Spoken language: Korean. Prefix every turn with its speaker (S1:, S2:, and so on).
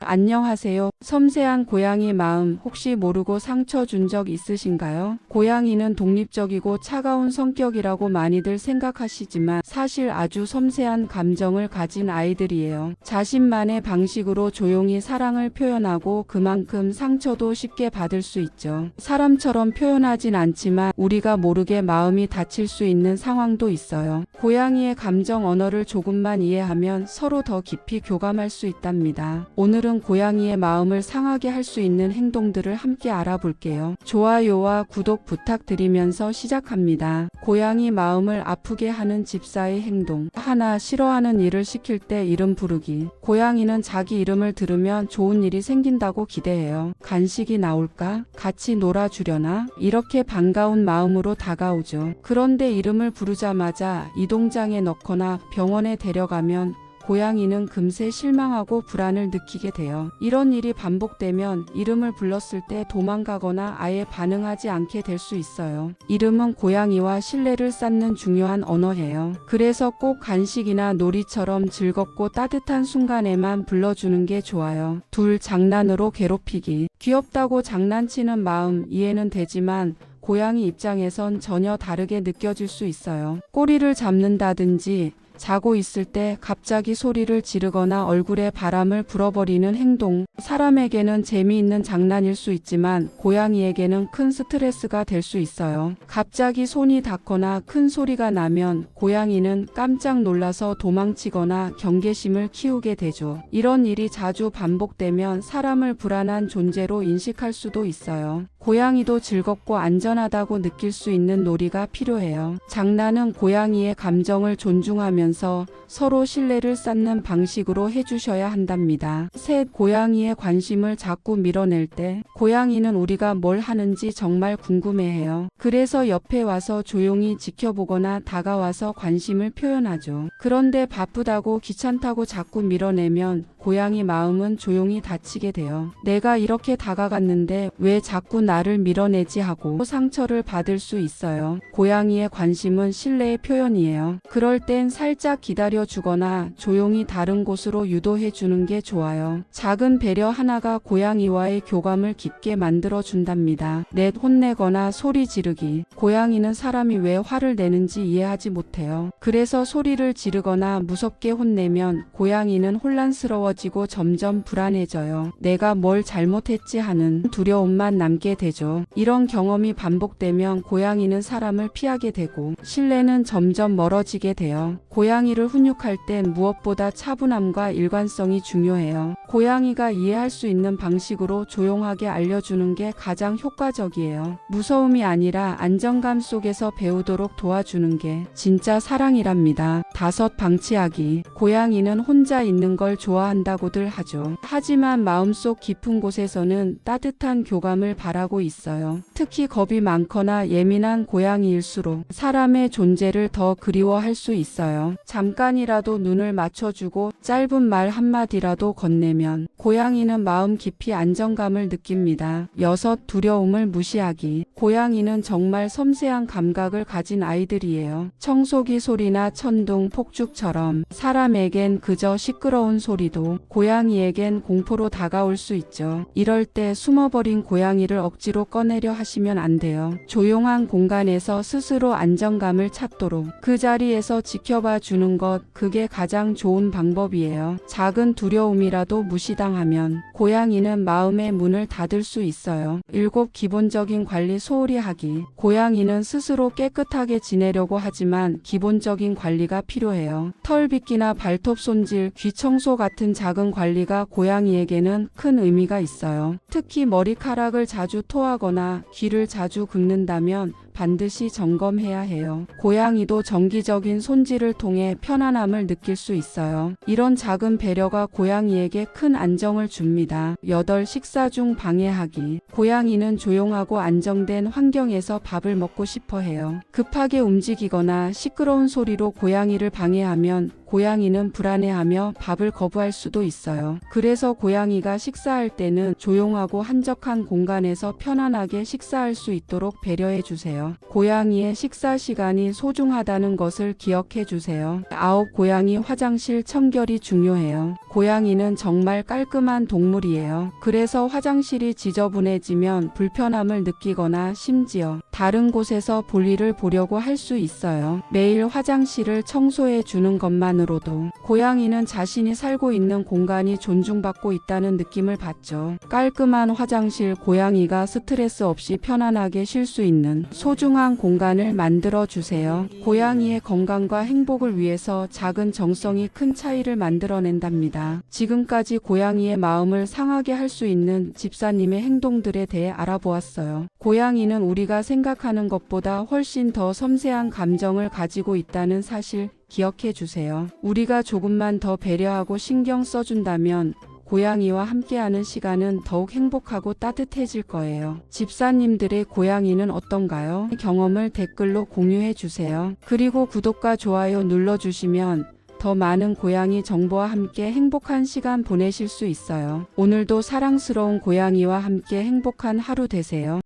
S1: 안녕하세요. 섬세한 고양이 마음 혹시 모르고 상처 준 적 있으신가요? 고양이는 독립적이고 차가운 성격이라고 많이들 생각하시지만 사실 아주 섬세한 감정을 가진 아이들이에요. 자신만의 방식으로 조용히 사랑을 표현하고 그만큼 상처도 쉽게 받을 수 있죠. 사람처럼 표현하진 않지만 우리가 모르게 마음이 다칠 수 있는 상황도 있어요. 고양이의 감정 언어를 조금만 이해하면 서로 더 깊이 교감할 수 있답니다. 오늘은 고양이의 마음을 상하게 할 수 있는 행동들을 함께 알아볼게요. 좋아요와 구독 부탁드리면서 시작합니다. 고양이 마음을 아프게 하는 집사의 행동. 하나, 싫어하는 일을 시킬 때 이름 부르기. 고양이는 자기 이름을 들으면 좋은 일이 생긴다고 기대해요. 간식이 나올까? 같이 놀아주려나? 이렇게 반가운 마음으로 다가오죠. 그런데 이름을 부르자마자 이동장에 넣거나 병원에 데려가면 고양이는 금세 실망하고 불안을 느끼게 돼요. 이런 일이 반복되면 이름을 불렀을 때 도망가거나 아예 반응하지 않게 될 수 있어요. 이름은 고양이와 신뢰를 쌓는 중요한 언어예요. 그래서 꼭 간식이나 놀이처럼 즐겁고 따뜻한 순간에만 불러주는 게 좋아요. 둘, 장난으로 괴롭히기. 귀엽다고 장난치는 마음 이해는 되지만 고양이 입장에선 전혀 다르게 느껴질 수 있어요. 꼬리를 잡는다든지 자고 있을 때 갑자기 소리를 지르거나 얼굴에 바람을 불어버리는 행동. 사람에게는 재미있는 장난일 수 있지만 고양이에게는 큰 스트레스가 될 수 있어요. 갑자기 손이 닿거나 큰 소리가 나면 고양이는 깜짝 놀라서 도망치거나 경계심을 키우게 되죠. 이런 일이 자주 반복되면 사람을 불안한 존재로 인식할 수도 있어요. 고양이도 즐겁고 안전하다고 느낄 수 있는 놀이가 필요해요. 장난은 고양이의 감정을 존중하면서 서로 신뢰를 쌓는 방식으로 해주셔야 한답니다. 셋, 고양이의 관심을 자꾸 밀어낼 때 고양이는 우리가 뭘 하는지 정말 궁금해해요. 그래서 옆에 와서 조용히 지켜보거나 다가와서 관심을 표현하죠. 그런데 바쁘다고 귀찮다고 자꾸 밀어내면 고양이 마음은 조용히 다치게 돼요. 내가 이렇게 다가갔는데 왜 자꾸 나를 밀어내지 하고 상처를 받을 수 있어요. 고양이의 관심은 신뢰의 표현이에요. 그럴 땐 살짝 기다려주거나 조용히 다른 곳으로 유도해 주는 게 좋아요. 작은 배려 하나가 고양이와의 교감을 깊게 만들어 준답니다. 넷, 혼내거나 소리 지르기. 고양이는 사람이 왜 화를 내는지 이해하지 못해요. 그래서 소리를 지르거나 무섭게 혼내면 고양이는 혼란스러워지고 점점 불안해져요. 내가 뭘 잘못했지 하는 두려움만 남게 되죠. 이런 경험이 반복되면 고양이는 사람을 피하게 되고 신뢰는 점점 멀어지게 돼요. 고양이를 훈육할 땐 무엇보다 차분함과 일관성이 중요해요. 고양이가 이해할 수 있는 방식으로 조용하게 알려주는 게 가장 효과적이에요. 무서움이 아니라 안정감 속에서 배우도록 도와주는 게 진짜 사랑이랍니다. 다섯, 방치하기. 고양이는 혼자 있는 걸 좋아한다고들 하죠. 하지만 마음속 깊은 곳에서는 따뜻한 교감을 바라고 있어요. 특히 겁이 많거나 예민한 고양이일수록 사람의 존재를 더 그리워할 수 있어요. 잠깐이라도 눈을 맞춰주고 짧은 말 한마디라도 건네면 고양이는 마음 깊이 안정감을 느낍니다. 여섯, 두려움을 무시하기. 고양이는 정말 섬세한 감각을 가진 아이들이에요. 청소기 소리나 천둥, 폭죽처럼 사람에겐 그저 시끄러운 소리도 고양이에겐 공포로 다가올 수 있죠. 이럴 때 숨어버린 고양이를 억지로 꺼내려 하시면 안 돼요. 조용한 공간에서 스스로 안정감을 찾도록 그 자리에서 지켜봐 주는 것, 그게 가장 좋은 방법이에요. 작은 두려움이라도 무시당하면 고양이는 마음의 문을 닫을 수 있어요. 일곱, 기본적인 관리 소홀히 하기. 고양이는 스스로 깨끗하게 지내려고 하지만 기본적인 관리가 필요해요. 털 빗기나 발톱 손질, 귀 청소 같은 작은 관리가 고양이에게는 큰 의미가 있어요. 특히 머리카락을 자주 토하거나 귀를 자주 긁는다면 반드시 점검해야 해요. 고양이도 정기적인 손질을 통해 편안함을 느낄 수 있어요. 이런 작은 배려가 고양이에게 큰 안정을 줍니다. 여덟, 식사 중 방해하기. 고양이는 조용하고 안정된 환경에서 밥을 먹고 싶어 해요. 급하게 움직이거나 시끄러운 소리로 고양이를 방해하면 고양이는 불안해하며 밥을 거부할 수도 있어요. 그래서 고양이가 식사할 때는 조용하고 한적한 공간에서 편안하게 식사할 수 있도록 배려해 주세요. 고양이의 식사 시간이 소중하다는 것을 기억해 주세요. 아홉, 고양이 화장실 청결이 중요해요. 고양이는 정말 깔끔한 동물이에요. 그래서 화장실이 지저분해지면 불편함을 느끼거나 심지어 다른 곳에서 볼일을 보려고 할 수 있어요. 매일 화장실을 청소해 주는 것만으로도 고양이는 자신이 살고 있는 공간이 존중받고 있다는 느낌을 받죠. 깔끔한 화장실, 고양이가 스트레스 없이 편안하게 쉴 수 있는 소중한 공간을 만들어 주세요. 고양이의 건강과 행복을 위해서 작은 정성이 큰 차이를 만들어낸답니다. 지금까지 고양이의 마음을 상하게 할 수 있는 집사님의 행동들에 대해 알아보았어요. 고양이는 우리가 생각하는 것보다 훨씬 더 섬세한 감정을 가지고 있다는 사실 기억해 주세요. 우리가 조금만 더 배려하고 신경 써준다면 고양이와 함께하는 시간은 더욱 행복하고 따뜻해질 거예요. 집사님들의 고양이는 어떤가요? 경험을 댓글로 공유해 주세요. 그리고 구독과 좋아요 눌러주시면 더 많은 고양이 정보와 함께 행복한 시간 보내실 수 있어요. 오늘도 사랑스러운 고양이와 함께 행복한 하루 되세요.